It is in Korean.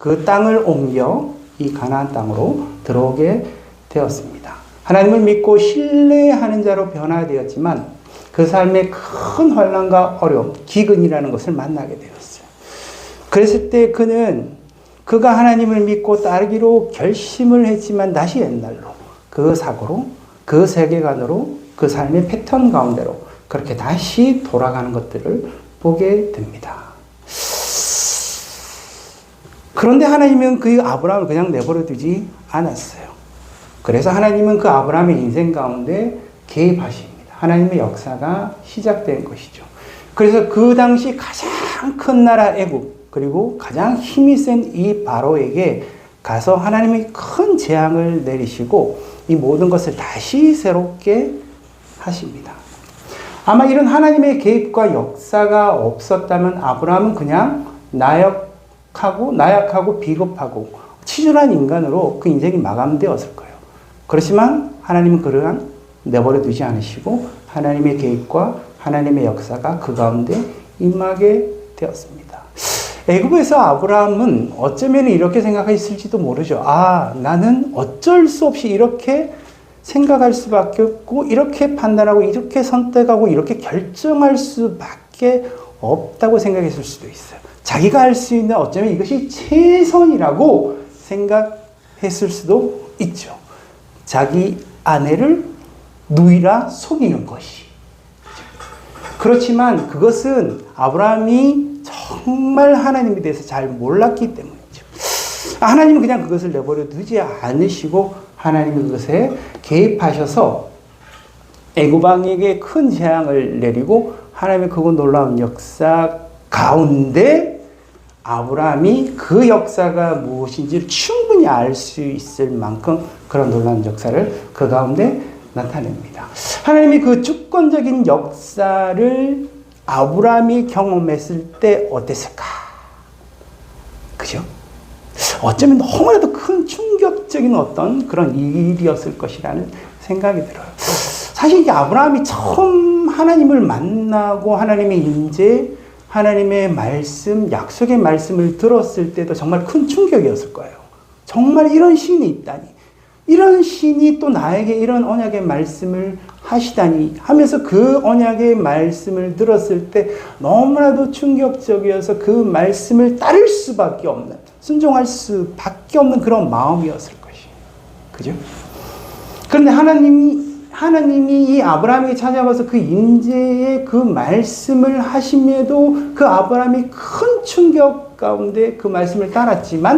그 땅을 옮겨 이 가나안 땅으로 들어오게 되었습니다. 하나님을 믿고 신뢰하는 자로 변화되었지만 그 삶에 큰 환난과 어려움, 기근이라는 것을 만나게 되었어요. 그랬을 때 그가 하나님을 믿고 따르기로 결심을 했지만 다시 옛날로 그 사고로, 그 세계관으로, 그 삶의 패턴 가운데로 그렇게 다시 돌아가는 것들을 보게 됩니다. 그런데 하나님은 그 아브라함을 그냥 내버려 두지 않았어요. 그래서 하나님은 그 아브라함의 인생 가운데 개입하십니다. 하나님의 역사가 시작된 것이죠. 그래서 그 당시 가장 큰 나라 애굽, 그리고 가장 힘이 센 이 바로에게 가서 하나님이 큰 재앙을 내리시고 이 모든 것을 다시 새롭게 하십니다. 아마 이런 하나님의 개입과 역사가 없었다면 아브라함은 그냥 나약하고 비겁하고 치졸한 인간으로 그 인생이 마감되었을 거예요. 그렇지만 하나님은 그를 내버려 두지 않으시고 하나님의 개입과 하나님의 역사가 그 가운데 임하게 되었습니다. 애굽에서 아브라함은 어쩌면 이렇게 생각했을지도 모르죠. 나는 어쩔 수 없이 이렇게 생각할 수밖에 없고 이렇게 판단하고 이렇게 선택하고 이렇게 결정할 수밖에 없다고 생각했을 수도 있어요. 자기가 할 수 있는 어쩌면 이것이 최선이라고 생각했을 수도 있죠. 자기 아내를 누이라 속이는 것이. 그렇지만 그것은 아브라함이 정말 하나님에 대해서 잘 몰랐기 때문이죠. 하나님은 그냥 그것을 내버려 두지 않으시고 하나님이 그것에 개입하셔서 애굽 왕에게 큰 재앙을 내리고 하나님의 그 놀라운 역사 가운데 아브라함이 그 역사가 무엇인지를 충분히 알 수 있을 만큼 그런 놀라운 역사를 그 가운데 나타냅니다. 하나님이 그 주권적인 역사를 아브라함이 경험했을 때 어땠을까? 그죠? 어쩌면 너무나도 큰 충격적인 어떤 그런 일이었을 것이라는 생각이 들어요. 사실 이게 아브라함이 처음 하나님을 만나고 하나님의 임재, 하나님의 말씀, 약속의 말씀을 들었을 때도 정말 큰 충격이었을 거예요. 정말 이런 신이 있다니. 이런 신이 또 나에게 이런 언약의 말씀을 하시다니 하면서 그 언약의 말씀을 들었을 때 너무나도 충격적이어서 그 말씀을 따를 수밖에 없는, 순종할 수밖에 없는 그런 마음이었을 것이에요. 그죠? 그런데 하나님이 이 아브라함에게 찾아와서 그 임재의 그 말씀을 하심에도 그 아브라함이 큰 충격 가운데 그 말씀을 따랐지만